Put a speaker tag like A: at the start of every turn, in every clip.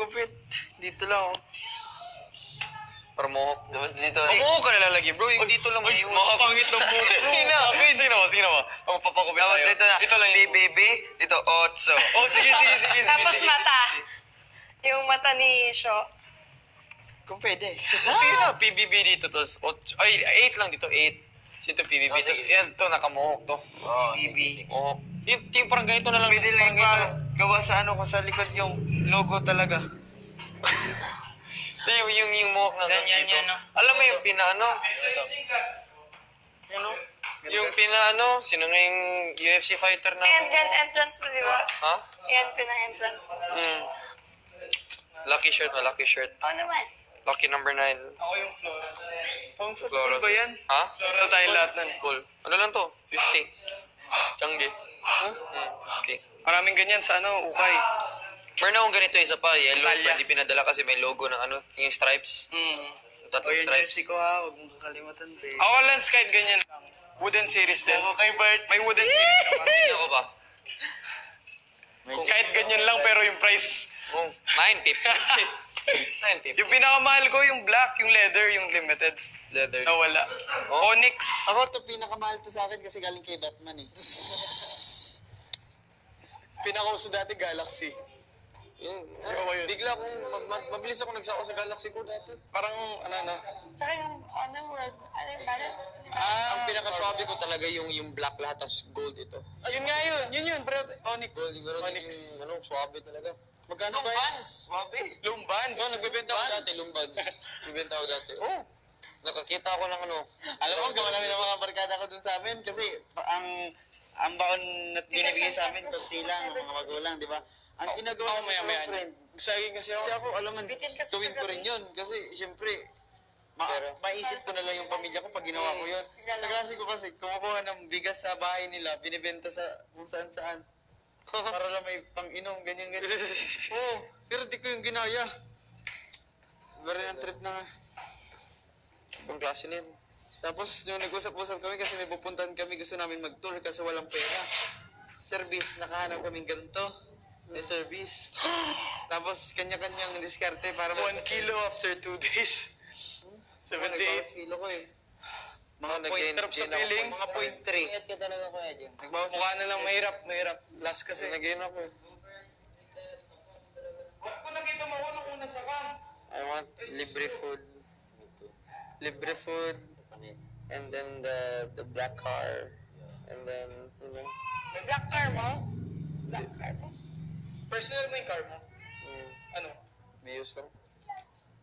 A: magupit. Dito lang, oh. Para mohok.
B: Tapos dito.
A: Mohok ka nalalagay, bro. Yung dito lang. Ay, makapangit ng mohok, bro. Sige na. Papapakupit tayo.
B: Tapos
A: Dito lang yung
B: BBB, dito 8.
A: Oh, sige.
C: Tapos mata. Yung mata ni Sho.
A: Kung pwede. Sige na, PBB dito, tapos 8. Ay, 8 lang dito, 8. Dito PBB, tapos yan to, nakamuhok to.
B: BBB.
A: Mohok. Yung parang ganito na lang.
B: Pwede lang gawa sa ano, kung sa likod yung logo talaga.
A: yung mohok na
B: Ganyan
A: dito.
B: yan, no?
A: Alam mo yung pinaano? Yung pinaano, sino nga yung UFC fighter na?
C: Ayan, entrance mo, di ba?
A: Ha?
C: Ayan, pinang-entrance mo.
A: Lucky shirt.
C: Oo naman.
A: Lucky number 9.
D: Ako yung floral.
A: Pang
D: Floral ba yan?
A: Ha?
D: Floral tayo lahat nun.
A: Full. Ano lang to? 50. Changi. Okay.
D: Maraming ganyan sa ano, ukay.
A: Meron akong ganito isa pa, yellow,
D: Talya.
A: hindi pinadala kasi may logo ng ano, yung stripes. Yung tatlong stripes.
B: ha, huwag mong kakalimutan, be.
D: Ako lang kahit ganyan lang. Wooden series din.
B: Ako kay Bart.
D: May wooden series ka ba?
A: Hindi ako ba?
D: Kahit ganyan lang pero yung price.
A: Oh, 950. 950.
D: Yung pinakamahal ko yung black, yung leather, yung limited.
A: Leather.
D: Nawala.
A: Oh.
D: Onyx.
B: Ako to pinakamahal to sa akin kasi galing kay Batman eh.
D: Pinakauso dati Galaxy.
A: Ako yun. Bigla akong, mabilis ako nagsako sa Galaxy ko dati.
D: Parang ano.
C: Tsaka yung Underworld. Ano yung balance?
A: Ang pinakaswabe ko talaga yung black lahat, tas gold ito.
D: Yun nga yun, bro. Onyx. Onyx.
A: Ano, swabe talaga.
B: Magkano ba yan? Swabe.
D: Lumbans.
A: No, nagbebenta ako dati, lumbads. Nagbebenta ako dati. Oh, nakakita ako ng ano.
B: Alam mo, gawa namin ng mga barkada ko dun sa amin kasi ang baon na binibigay sa amin, konti lang, mga magulang, di ba? Ang ginagawa
D: Ako
B: namin sa
D: maya-maya.
B: mga friend,
D: Saging kasi ako.
B: kasi ako, alam mo,
C: Bitin kasi
B: gawin ko
C: kagabi.
B: rin yun. Kasi, siyempre, maisip ko na lang yung pamilya ko pag ginawa ko yun. Naklase ko kasi, kumukuha ng bigas sa bahay nila, binibenta sa kung saan-saan. Para lang may pang-inom, ganyan. Oo, pero di ko yung ginaya. Iba rin ang trip na nga.
A: Ibang klase na yun.
B: Tapos, yung nag-usap-usap kami kasi may pupuntahan kami, gusto namin mag-tour kasi walang pera. Service, nakahanap kaming ganito. May service. Tapos, kanya-kanyang diskarte para
D: 1 kilo after 2 days. 78.
B: kilo ko eh.
A: Mga
D: Sarap sa feeling.
B: Mga 0.3.
A: Ingat ka talaga kuya Jim.
B: Nagbawas
D: Mukha na lang mahirap. Last kasi.
B: Nag-gain ako eh.
D: Kung nakita mo ako nung una sa cam.
B: I want libre food. Libre food. And then the black car. And then, you know.
D: May black car mo? Black car mo? Personal mo yung car mo? Ano?
B: Views lang.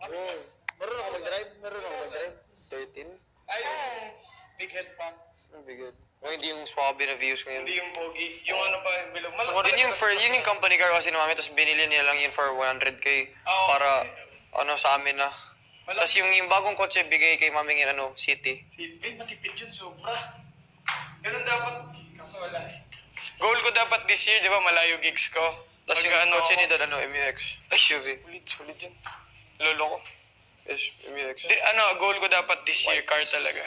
B: Oh. Meron ako mag-drive. 13.
D: Ay, big head pa.
B: Oh, be good.
A: Oh, hindi yung swabe na views ngayon.
D: Hindi yung pogi. Yung ano pa, yung bilog.
A: Yun yung company car kasi namin, tapos binili nila lang yun for 100k para ano sa amin na. Tapos yung bagong kotse bigay kay maming yun, ano, city.
D: Matipid yun, sobra. Ganun dapat. Kaso wala eh. Goal ko dapat this year, di ba? Malayo gigs ko.
A: Tapos yung kotse ni Dad, ano, MUX. SUV.
D: Solid yun. Lolo ko.
A: MUX.
D: Goal ko dapat this year, car talaga.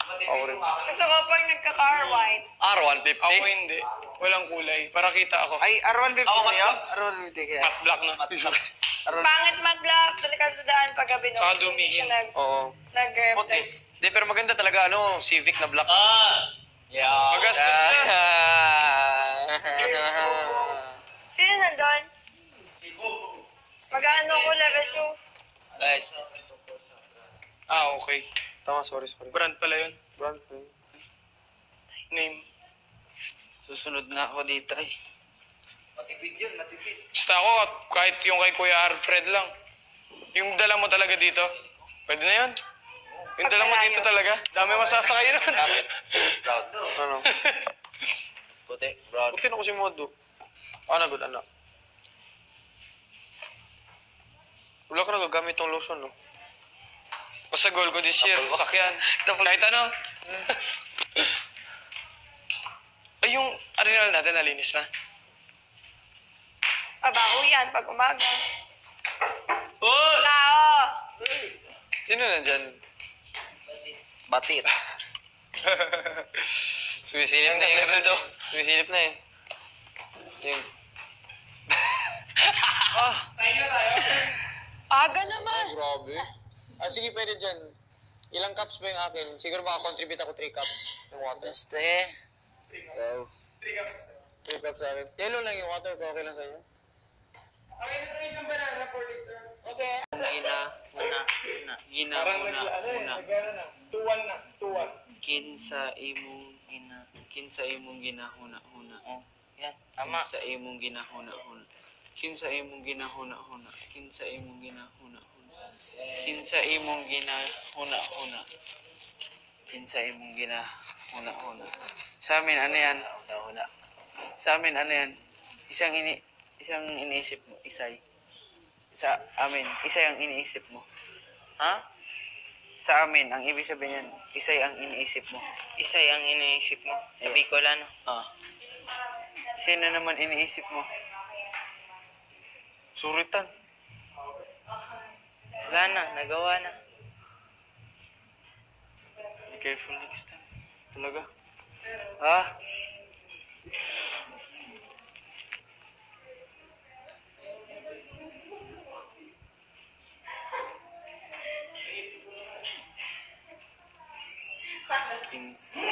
A: Ako rin.
C: Gusto ko pag nagka-car white.
A: R150?
D: Ako hindi. Walang kulay. Para kita ako.
B: Ay, R150 sa'yo?
D: R150 kaya. Matte black na.
C: Pangit mag-black. Talaga sa daan paggabi no.
D: Saka
C: Kasi hindi siya
D: dumihin.
A: Oo.
C: nag-reflect.
A: Di, pero maganda talaga, ano, Civic na black.
B: Yeah.
D: Magastos na.
C: Sino nandun? Mag-ano ko level 2?
B: Guys.
D: Okay.
A: Tama, sorry.
D: Brand pala yun.
A: Brand.
D: Name.
B: Susunod na ako dito eh.
D: Basta ako, kahit yung kay Kuya Alfred lang. Yung dala mo talaga dito. Pwede na yun. Yung dala mo dito talaga. Dami masasakay nun.
B: Proud.
A: Ano?
B: Puti. Proud.
A: Buti na ko si Modo. Ano, good, anak. Wala ka nagagamit tong lotion, no?
D: Basta goal ko this year, sasakyan. Kahit ano. Ay, yung arenal natin, nalinis na.
C: Pabaho yan pag umaga.
A: Oh!
C: Tao!
A: Sino nandyan?
B: Batit.
A: Sumisilip na yung level to. Sumisilip na eh. Yung...
C: Aga naman.
B: Grabe. Sige, pwede dyan. Ilang cups ba yung akin? Siguro makakontribute ako 3 cups ng water.
A: Basta eh. Ikaw.
B: 3 cups sa akin. Yellow lang yung water, pero okay lang sa inyo.
E: Kinsa imong ginahuna-huna.
B: Oh, yan. Tama.
E: Kinsa imong ginahuna-huna. Kinsa imong ginahuna-huna. Kinsa imong ginahuna-huna. Kinsa imong ginahuna-huna. Kinsa imong ginahuna-huna. Sa amin ano yan? Sa amin ano yan? Isang iniisip mo, isay. Sa amin, isay ang iniisip mo. Ha? Sa amin, ang ibig sabihin yan, isay ang iniisip mo.
A: Isay ang iniisip mo. Sa Bicol, ano?
E: Isay na naman iniisip mo. Suritan.
A: Wala na, nagawa na.
E: Be careful next time. Talaga. Kinsa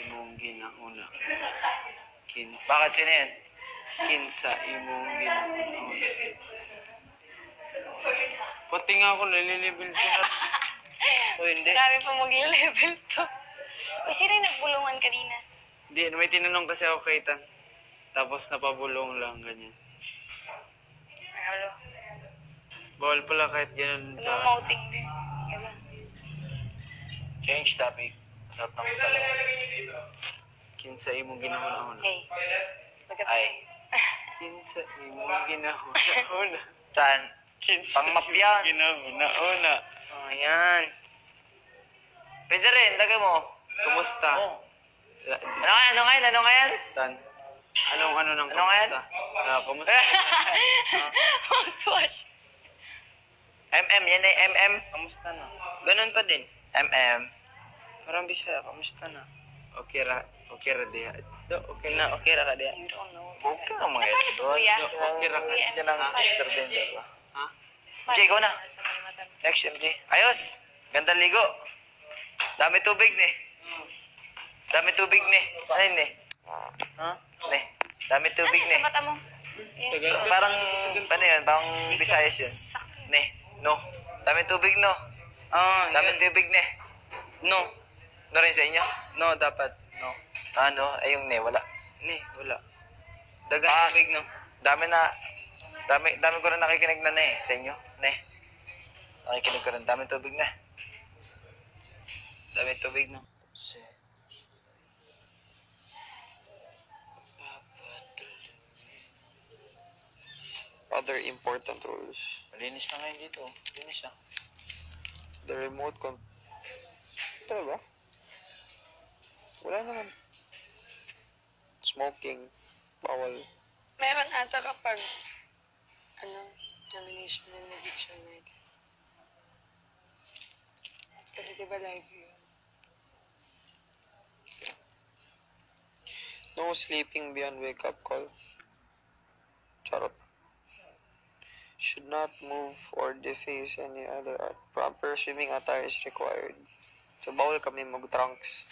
E: imong ginahuna.
A: Bakit sino yan?
E: Kinsa imong ginahuna. Pati nga ako nalilibel ko na.
A: O hindi.
C: Grabe pa mag-level to. Uy, sino yung nagbulungan kanina?
E: Hindi, may tinanong kasi ako kay Tan. Tapos napabulong lang, ganyan.
C: Ay, halo.
E: Bawal pala kahit ganun ka.
C: Mouthing din. Diba?
A: Change topic. Sarap naman talaga.
E: Kinsa imong ginahuna-huna.
C: Hey. Look at
A: Ay.
E: Kinsa imong ginahuna-huna.
A: Tan.
E: Kinsa
A: Pang-map yan.
E: ginahuna-huna.
A: Oh, yan. Pwede rin, lagay mo.
E: Kumusta?
A: Oh. Ano nga yan?
E: Tan. Anong ng
A: Ano nga yan?
E: kumusta? Kumusta?
C: Mouthwash.
A: MM, yan ay MM.
E: Kamusta na?
A: Ganun pa din. MM.
E: Parang Bisaya, kamusta na? Okay ra diha. Okay na.
A: Okay ra ka diya.
C: You don't know.
A: Okay ka mga
C: Paano to, kuya?
E: Okay ra ka.
C: Kuya,
A: Yan ang sister din, diba?
E: Ha?
A: MJ, ikaw na. Next, MJ. Ayos. Gandang ligo. Dami tubig ni. Dami tubig ni. Ano yun ni? Ha? Ni. Dami tubig
C: Ano
A: ni.
C: sa mata mo? Yan.
A: Parang, ano yun? Parang Visayas yun.
C: Sakit.
A: Ni. No. Dami tubig, no. Dami tubig ni.
E: No.
A: No rin sa inyo?
E: No, dapat. No.
A: Ano? Ay, yung ni. Wala.
E: Ni, wala. Dagang tubig, no?
A: Dami ko rin nakikinig na ni. Sa inyo. Ni. Nakikinig ko rin. Dami tubig na.
E: Dami tubig, no?
A: Other important rules.
E: Malinis na ngayon dito. Malinis na.
A: The remote control. Talaga? Wala naman. Smoking. Bawal.
C: Meron ata kapag, nomination ng eviction night. Kasi diba live yun?
A: No sleeping beyond wake-up call. Charot. Should not move or deface any other art. Proper swimming attire is required. So, bawal kami mag-trunks.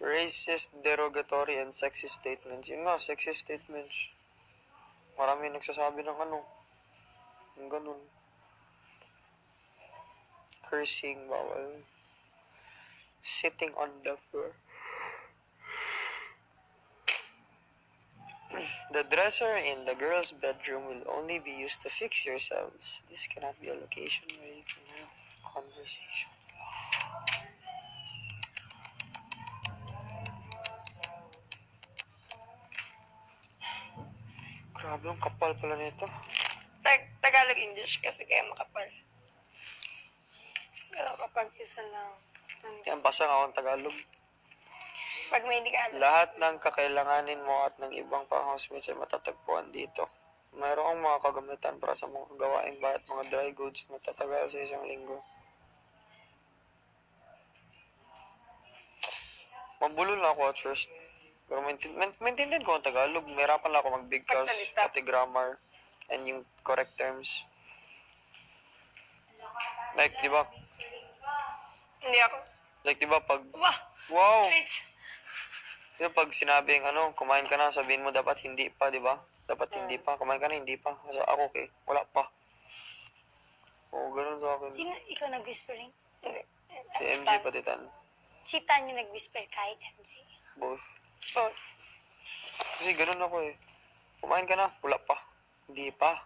A: Racist, derogatory, and sexist statements. Yun nga, sexist statements. Marami nagsasabi ng yung ganun. Cursing, bawal. Sitting on the floor. The dresser in the girl's bedroom will only be used to fix yourselves. This cannot be a location where you can have conversation. Grabe, ang kapal pala nito.
C: Tagalog-English kasi kaya makapal. Pero kapag isa lang,
A: Yan, basa nga akong Tagalog.
C: pag may hindi ka alam,
A: Lahat ng kakailanganin mo at ng ibang pang-housemates ay matatagpuan dito. Mayroong mga kagamitan para sa mga gawaing bahay at mga dry goods na tatagal sa isang linggo. Mabulol na ako at first. Pero maintindihan ko ang Tagalog. Mahirapan lang ako magbigkas,
C: Magsalita.
A: pati grammar, and yung correct terms. Like, di ba?
C: Hindi ako.
A: Like, di ba pag...
C: Wah!
A: Wow!
C: Wait.
A: Di ba pag sinabing, kumain ka na, sabihin mo dapat hindi pa, di ba? Dapat hindi pa. Kumain ka na, hindi pa. Kasi ako, okay, wala pa. Oo, ganun sa akin.
F: Sino ikaw nag-whispering?
C: Hindi.
A: Si MJ pati Tan.
F: Si Tanya nag-whisper kay MJ.
A: Both.
C: Oh.
A: Kasi ganun ako eh. Kumain ka na, wala pa. Hindi pa.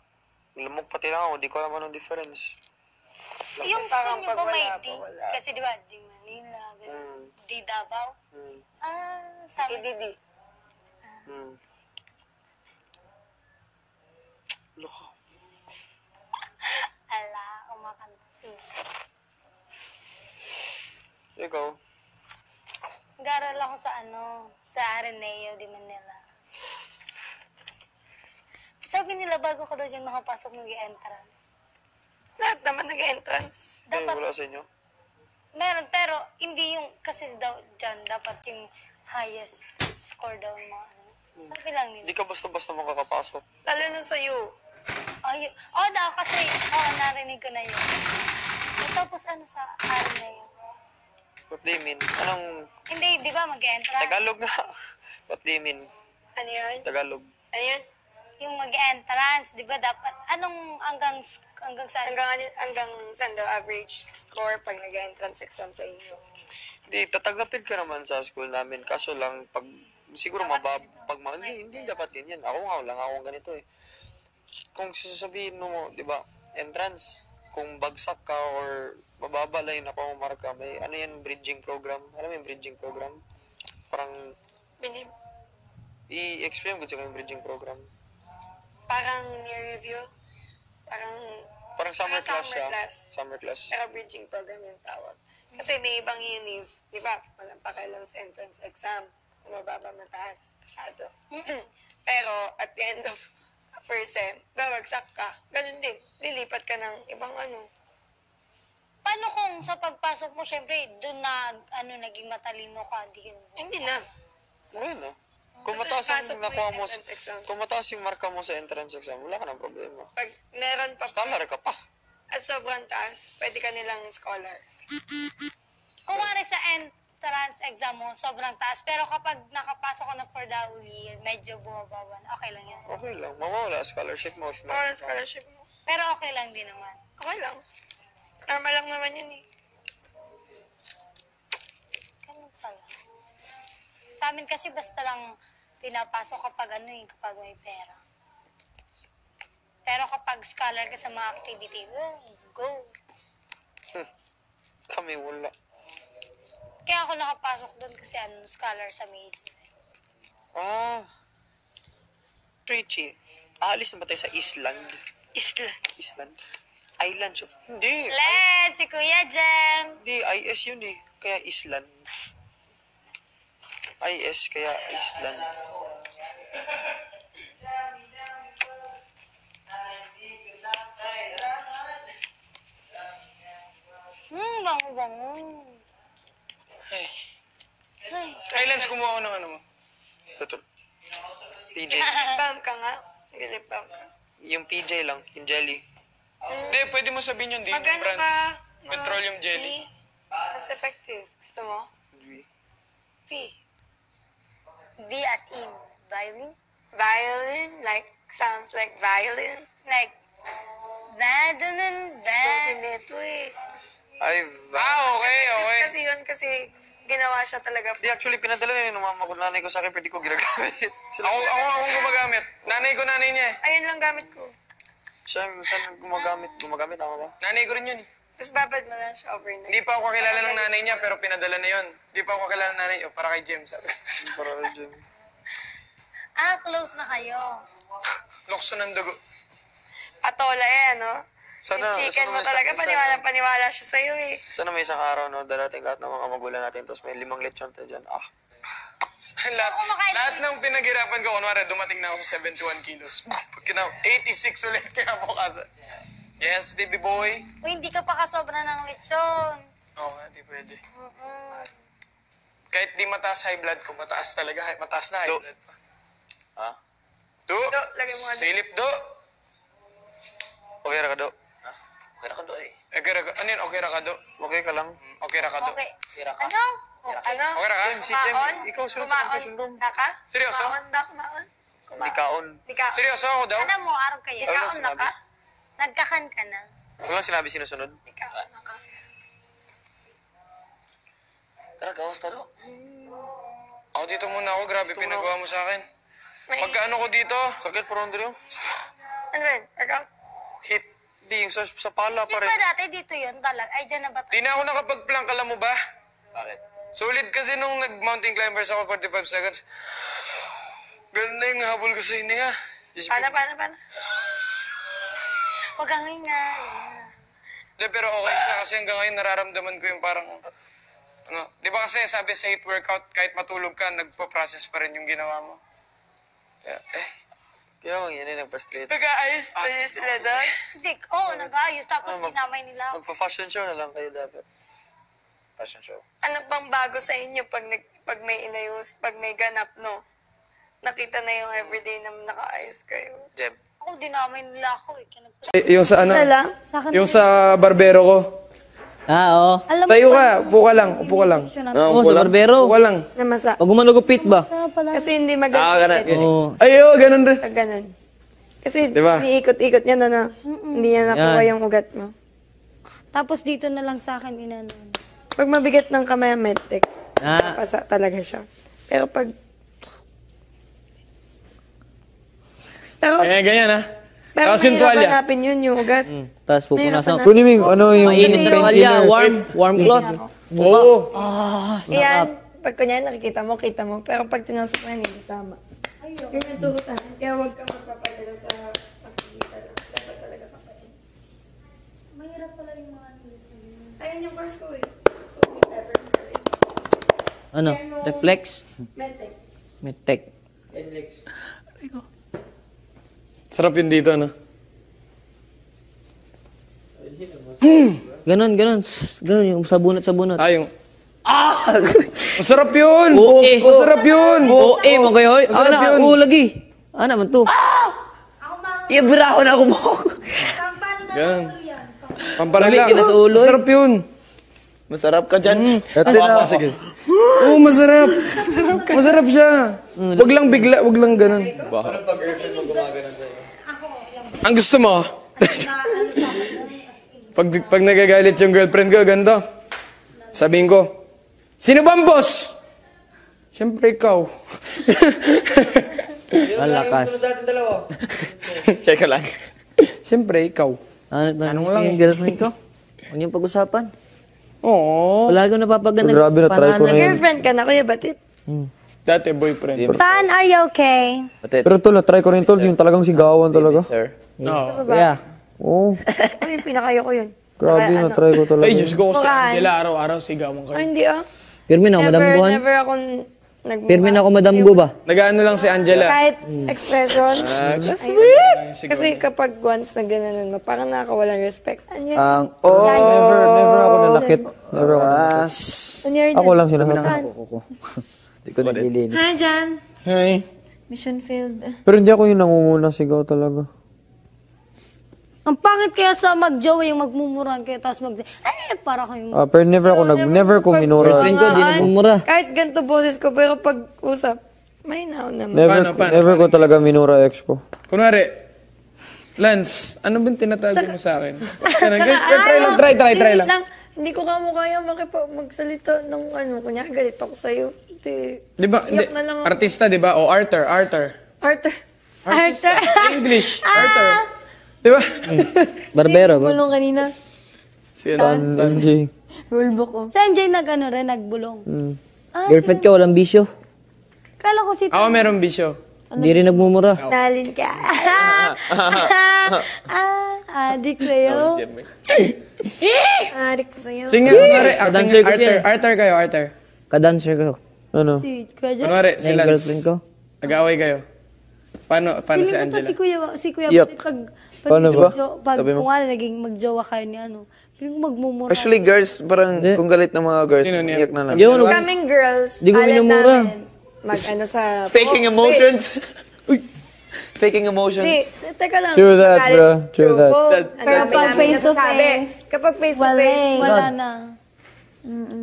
A: Lamok pati lang ako, di ko alam anong difference.
F: Yung
C: Parang
F: school niyo
C: pag
F: ba may
C: wala
F: D?
C: pa, wala.
F: Kasi di ba, D Manila, ganun. D Davao.
A: Hmm.
F: Sabi.
C: EDD.
A: Hmm. Loko.
F: Ala, kumakanta.
A: Ikaw?
F: Nag-aral ako sa Ateneo de Manila. Sabi nila bago ko daw dyan makapasok mag-entrance.
C: Lahat naman nag-entrance.
A: Eh,
F: Dapat,
A: wala sa inyo?
F: meron, pero hindi yung, kasi daw dyan, dapat yung highest score daw yung mga ano. Sabi lang nila.
A: Hindi ka basta-basta makakapasok.
C: Lalo na sa'yo.
F: Daw, kasi, narinig ko na yun. Tapos sa Ateneo?
A: What do you mean? Anong
F: Hindi, di ba mag-entrance?
A: Tagalog nga? What do you mean?
C: Ano yun?
A: Tagalog.
C: Ano yun?
F: Yung mag-entrance, di ba dapat, hanggang saan?
C: Hanggang saan daw average score pag nag-entrance exam sa inyo?
A: Hindi, tatanggapin ka naman sa school namin. Kaso lang, pag siguro hindi dapat ganyan. Ako nga, wala nga akong ganito eh. Kung sasabihin mo, di ba, entrance, kung bagsak ka or mababa lang yun ako marka, may ano yan, bridging program. Alam mo yung bridging program? Parang,
C: Binim.
A: i-explain ko sa yung bridging program.
C: Parang near review.
A: Parang summer
C: Parang
A: class
C: summer
A: siya.
C: class.
A: Summer class.
C: Pero bridging program yung tawag. Kasi may ibang univ, di ba? Walang pakialam sa entrance exam. Kung mababa mataas, pasado. Pero at the end of first sem, babagsak ka. Ganun din. Lilipat ka ng ibang
F: Paano kung sa pagpasok mo, syempre, doon na, naging matalino ka, di ganun.
C: Hindi na.
A: Okay na. Kung
C: Basta
A: mataas
C: pasok
A: ang
C: mo
A: nakuha
C: yung
A: mo,
C: entrance exam.
A: kung mataas yung marka mo sa entrance exam, wala ka ng problema.
C: Pag meron pa
A: Scholar ka pa.
C: at sobrang taas, pwede ka nilang scholar.
F: Kung wari sa entrance exam mo, sobrang taas, pero kapag nakapasok ka na for the whole year, medyo bumabawan, okay lang yan.
A: Okay lang. Mawawala scholarship mo. If
C: Wala scholarship mo.
F: Pero okay lang din naman.
C: Okay lang. Normal lang naman yun eh.
F: Ganun pala. Sa amin kasi basta lang pinapasok kapag kapag may pera. Pero kapag scholar ka sa mga activity, go.
A: Kami wala.
F: Kaya ako nakapasok doon kasi scholar sa major.
A: Richie, aalis na ba tayo sa Island? Island? Island siya. Hindi.
F: Let's, si Kuya Jem.
A: Hindi, IS yun eh. Kaya Island. IS, kaya Island.
F: Bango-bango.
D: Ay.
F: Ay.
D: Silence, kumuha ko ng ano mo.
A: Ito. PJ.
C: Bam ka nga. Nag-lip balm ka.
A: Yung PJ lang, yung jelly.
D: Hindi, pwede mo sabihin yun, di yung
C: Magano
D: brand.
C: ka?
D: Petroleum jelly.
C: Mas effective. Gusto mo? P.
F: V as in violin.
C: Violin? Like, sounds like violin?
F: Like, badun.
C: Suotin nito eh.
A: Ay,
D: Okay.
C: Kasi yun, kasi ginawa siya talaga.
A: Di, actually, pinadala na yung mama ko, nanay ko sa akin, pero di ko ginagamit.
D: Akong gumagamit. Nanay niya eh.
C: Ayun lang gamit ko.
A: Saan gumagamit? Gumagamit, tama ba?
D: Nanay ko rin yun eh.
C: Tapos babad mo lang siya overnight.
D: Hindi pa ako kakilala ng nanay niya, pero pinadala na yun. Hindi pa ako kakilala ng nanay, para kay Jem, sabi.
A: Para dyan.
F: Close na kayo.
D: Lokso ng dugo.
C: Patola eh, ano?
A: Sana,
C: Yung chicken mo
A: may
C: talaga,
A: sana-
C: paniwala siya sa'yo eh.
A: Sana may isang araw, no, darating lahat ng mga magulang natin, tapos may 5 lechon tayo dyan.
D: lahat ng pinaghirapan ko, kunwari, dumating na ako sa 71 kilos. 86 ulit kinabukasan. Yes, baby boy.
F: Uy, hindi ka pa kasobra ng lechon.
D: Oo nga, di pwede. Kahit di mataas high blood ko, mataas talaga. Mataas na high
A: Do.
D: blood pa.
E: Ha?
D: Do!
C: lagay mo nga.
D: Silip, do!
A: Okay ra ka, Do.
E: Okay na ka doon eh.
D: Okay ra ka, ano yun? Okay ra ka, do?
A: Okay ka lang.
D: Okay ra ka, do?
F: Okay.
E: Tira ka.
F: Ano?
C: Ano?
D: Okay ra ka?
A: Si Jem,
C: Kumaon?
A: ikaw sunod sa confession room.
C: Kumaon ka?
D: Seryoso?
C: Kumaon ba? Kumaon?
A: Di kaon.
C: Di ka.
D: Seryoso ako daw?
F: Alam mo, araw kayo.
C: Di kaon na ka?
F: Nagkakan ka na.
A: Wala sinabi sinusunod.
C: Di kaon na ka.
E: Tara, gawas ka doon.
D: Ako dito muna ako, grabe pinagawa mo sa akin.
C: May...
D: Pagkaano ko dito,
A: Sakit pa ron dito.
C: Ano rin? Workout?
A: Hit. Di, yung sa pala
F: Di
A: pa rin.
F: ba dati dito yun talaga? Ay, dyan na ba?
D: di na ako nakapag-plank, alam mo ba?
E: Bakit?
D: Solid kasi nung nag-mountain climbers ako 45 seconds. Ganun na yung habol ko sa hininga.
C: Paano?
F: Huwag kang hinga.
D: Hindi, pero okay siya kasi hanggang ngayon nararamdaman ko yung parang... Ano, di ba kasi sabi sa HIIT workout, kahit matulog ka, nagpo-process pa rin yung ginawa mo. Kaya,
A: Kaya mang yan yung nag-frustrate.
C: Nag-aayos pa niya sila doon?
F: Hindi, oo, nag-ayos. Tapos
A: Ano,
F: dinamay nila.
A: Magpa-fashion show na lang kayo dapat.
E: Fashion show.
C: Ano bang bago sa inyo pag may inayos, pag may ganap, no? Nakita na yung everyday na nakaayos kayo.
A: Jem.
F: Ako, dinamay nila ako eh.
G: Yung sa ano,
C: lang?
F: Sa akin
G: yung sa barbero ko.
H: Oo.
F: Alam mo,
G: Tayo ka, upo ka lang, upo ka lang.
H: Oo, sa barbero.
G: Upo ka lang.
C: Namasa.
H: Pag gumanagupit ba?
C: Kasi hindi maganda.
H: Oo.
G: Ayo, ganun rin.
C: Ganun. Kasi
G: Diba?
C: iniikot-ikot niya na. Hindi niya nakuha
H: Yan.
C: yung ugat mo.
F: Tapos dito na lang sa akin inano.
C: Pag mabigat ng kamay ang medtech,
H: Ah,
C: pasa talaga siya. Pero pag... Pero,
G: Ganyan ha.
C: pero
G: Tapos yung
C: mahirap
G: tuwalya.
C: hanapin yun, yung ugat.
H: tapos pupunasan.
C: Kunin
G: mo yung ano yung...
H: Mainit na tuwalya, warm cloth.
G: Oo.
C: Yan, pag kunyari nakikita mo, kita mo. Pero pag tinusok mo yan, hindi tama. Yun yung turo sa akin. Kaya huwag kang magpapadala sa pagkikita lang. Dapat talaga kapain.
F: Mahirap pala yung mga news.
C: Ayun yung course ko eh.
H: Ano? Reflex?
C: Medtech.
H: Medtech.
G: Sarap yun dito, no?
H: Ganon. Ganon yung sabunat.
G: Ah, yung... Masarap yun!
H: Oo, eh.
G: Masarap yun!
H: Oo, mo kayo.
G: Masarap
H: Ana,
G: yun.
H: oo, lagi. Ana, man to. Ibra ako na ako mo.
G: Yan. Pampalang
H: Dali,
G: lang.
H: kinasuuloy.
G: Masarap yun.
H: Masarap ka dyan.
G: Sige. Oo, masarap. Masarap siya. Wag lang bigla, wag lang ganun. Ang gusto mo? pag nagagalit yung girlfriend ko, ganito. Sabihin ko, sino ba ang boss? Siyempre ikaw.
H: Malakas.
G: Check lang. Siyempre ikaw.
H: Anong lang yung girlfriend ko? Ano yung pag-usapan?
G: Oo.
H: Wala akong napapaganda.
I: Grabe na, try ko na yun.
C: Girlfriend ka na, Kuya Batit.
G: Dati boyfriend.
F: Tan, are you okay?
I: Pero tol, na-try ko rin tol, yung talagang sigawan talaga.
G: Oo.
H: Kaya,
I: Oo,
C: Ay, yung pinakayo ko yun.
I: grabe na-try ko talaga.
G: Ay, Diyos ko, si
C: Bukan.
G: Angela araw-araw sigawan
C: Ay,
G: kayo.
C: hindi ah.
H: pirmi na ako, Madam Buhan.
C: Never akong
H: Pirmi na ako, Madam Bu ba?
G: Nag-ano lang si Angela.
C: Kahit expression.
G: Sweet!
C: Kasi kapag once na gananon mo, parang nakakawalang respect. Anya,
I: Ang never ako nanakit. Never ako nanakit.
C: anyari
I: Ako lang sinasabi. Hindi ko nililinis.
C: Hi, Jan.
G: Hi.
C: Mission failed.
I: Pero hindi ako yung nangunguna sigaw talaga.
F: Ang pangit kaya sa mag-jowa yung magmumuran kayo tapos para kayong...
I: Pero never ako never ko minura.
H: Friend ko, di na bumura.
C: Kahit ganito boses ko, pero pag usap, may naon naman.
G: Paano?
I: Never ko talaga minura ex ko.
G: Kunwari, Lance, ano bang tinatago mo sa akin? Try lang.
C: Hindi ko kamo kaya magsalita ng ano, kunyari galit ako sa'yo. Hindi.
G: Di ba,
C: Iyak na lang ako.
G: artista, di ba? O Arthur.
C: Arthur.
G: English, Arthur. Di ba?
H: Barbero ba?
C: Bulong kanina.
G: Si ano?
I: MJ.
C: Rulebook ko.
F: Sa MJ nagbulong.
H: Girlfriend ka, walang bisyo.
F: Kala ko si...
G: Ako meron bisyo.
H: Hindi rin nagmumura.
C: Nalin ka. Adik sa'yo. Adik sa'yo.
G: Sige nga, kunwari,
H: Dancer ko
G: Arthur.
H: yan.
G: Arthur kayo, Arthur.
H: Kadancer ko.
I: Ano?
C: Sweet ka dyan.
G: Kunwari, si
H: Yung
G: Lance.
H: girlfriend ko.
G: Nag-away kayo. Paano si
F: Feeling ko to
G: Angela?
F: si Kuya
I: Yuck.
F: pag
I: Paano ba?
F: pag
I: Sabi mo?
F: kung ano, naging magjowa kayo ni ano, feeling ko magmumura.
I: Actually, girls, parang
H: Hindi.
I: kung galit ng mga girls,
G: Sino niya?
I: iyak na lang.
H: Yun,
C: Kaming girls,
H: Di ko
C: alam
H: minumura.
C: namin, mag-ano sa...
I: Faking emotions. Uy. Faking emotions.
C: Hindi, teka lang.
I: True that,
C: magalit
I: bro. True
C: through
I: that.
C: phone.
F: Pero
C: Ang dami
F: pag
C: namin
F: face to
C: nasasabi.
F: face,
C: Kapag face to
F: wala
C: face,
F: eh. Wala na.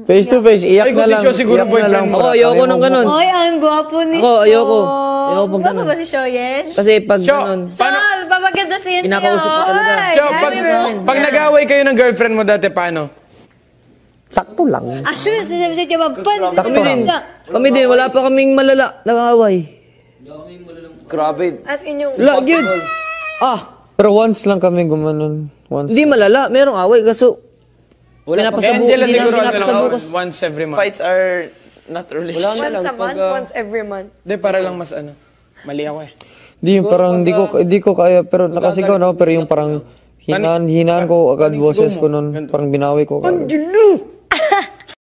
I: Face to face, iyak
G: Ay, kung
I: na
G: si
I: lang.
G: Sho siguro
I: Iyak na
G: boyfriend
I: lang.
G: mo.
H: Ako, ayoko nung ganun.
F: Oy, ang gwapo ni
H: Ako, ayoko.
F: Sho.
H: Ayoko pag
F: Gwapo
H: ganun.
F: ba si Shoyen?
H: Kasi pag
G: Sho,
H: ganun,
G: paano?
F: Sho, babaganda siya sa'yo.
H: Kinakausap ko talaga.
F: Oy,
G: Sho,
F: ay,
G: pag nag-away kayo ng girlfriend mo dati, paano?
H: sakto lang.
F: Actually, sinabi sa kaya
H: Kami din. Kami din, wala pa kaming malala. Nangaway.
I: Grabe.
C: as in yung...
H: Wala, yun.
I: Pero once lang kami gumanon. Once.
H: Hindi malala. Merong away. Kaso,
G: Kaya
H: pinapasabu.
G: Angela
H: Hindi
G: siguro
H: namin
G: ano lang,
H: pinapasabu.
G: once every month.
I: Fights are not relationship.
C: Once a month, once every month.
G: Hindi, para lang mas ano. Mali ako eh.
I: Di, parang di ko kaya, pero nakasigaw na ako, pero yung parang hinaan ko agad boses ko nun. Parang binawi ko. Angelo!